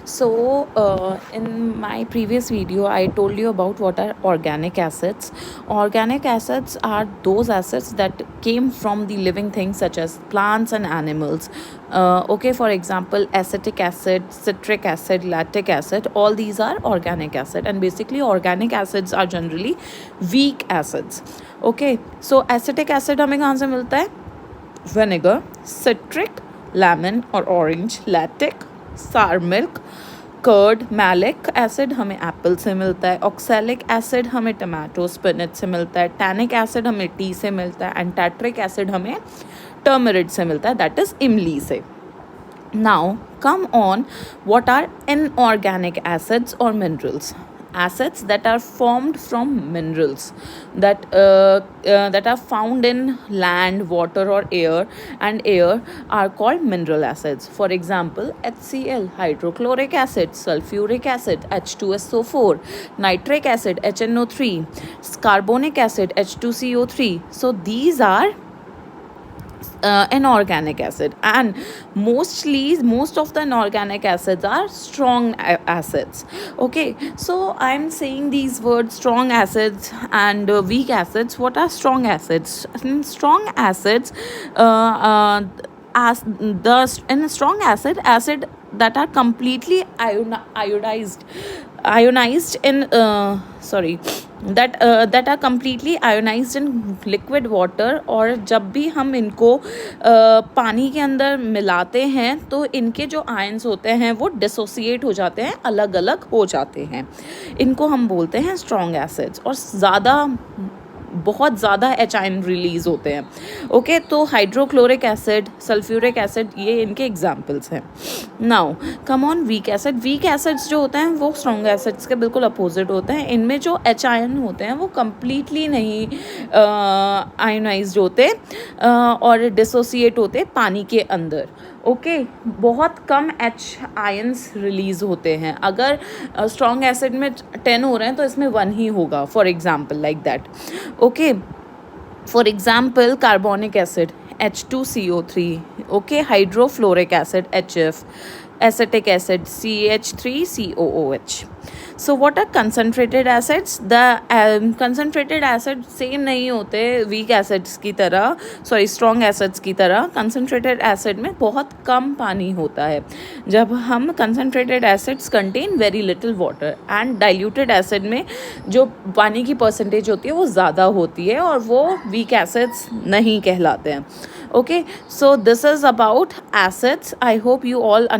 In my previous video, I told you about what are organic acids. Organic acids are those acids that came from the living things such as plants and animals. Okay, for example, acetic acid, citric acid, lactic acid, all these are organic acid, and basically organic acids are generally weak acids. Okay, so acetic acid हमें कहाँ से मिलता है? Vinegar, citric, lemon or orange, lactic, sour milk, curd, malic acid हमें apple से मिलता है, oxalic acid हमें टमाटो स्पिनच से मिलता है, टैनिक एसिड हमें टी से मिलता है, एंड टैट्रिक एसिड हमें टर्मरिड से मिलता है, दैट इज़ इमली से. Now come on, what are inorganic acids or minerals? Acids that are formed from minerals that are found in land, water or air, and air are called mineral acids. For example, HCl, hydrochloric acid, sulfuric acid, H2SO4, nitric acid, HNO3, carbonic acid, H2CO3. So these are inorganic acid, and most of the inorganic acids are strong acids. Okay, so I'm saying these words strong acids and weak acids. What are strong acids? Strong acids, as the in a strong acid that are completely ionized in sorry that are completely ionized in liquid water. और जब भी हम इनको पानी के अंदर मिलाते हैं तो इनके जो आयंस होते हैं वो डिसोसिएट हो जाते हैं, अलग अलग हो जाते हैं. इनको हम बोलते हैं स्ट्रॉन्ग एसिड्स, और बहुत ज़्यादा एच आयन रिलीज़ होते हैं. ओके, तो हाइड्रोक्लोरिक एसिड, सल्फ्यूरिक एसिड, ये इनके एग्जाम्पल्स हैं. Now come on weak acid. Weak acids जो होते हैं वो स्ट्रॉन्ग एसिड्स के बिल्कुल अपोजिट होते हैं. इनमें जो एच आयन होते हैं वो कम्प्लीटली नहीं आयोनाइज्ड होते और डिसोसिएट होते पानी के अंदर. ओके, बहुत कम एच आयंस रिलीज़ होते हैं. अगर स्ट्रॉन्ग एसिड में 10 हो रहे हैं तो इसमें 1 ही होगा, for example like that. Okay, for example carbonic acid H2CO3, okay, hydrofluoric acid HF, acetic acid CH3COOH. So what are concentrated acids? The concentrated acids same नहीं होते weak acids की तरह, सॉरी strong acids की तरह. concentrated acid में बहुत कम पानी होता है. जब हम concentrated acids contain very little water, and diluted acid में जो पानी की परसेंटेज होती है वो ज़्यादा होती है और वो weak acids नहीं कहलाते हैं. Okay, so this is about acids. I hope you all understand.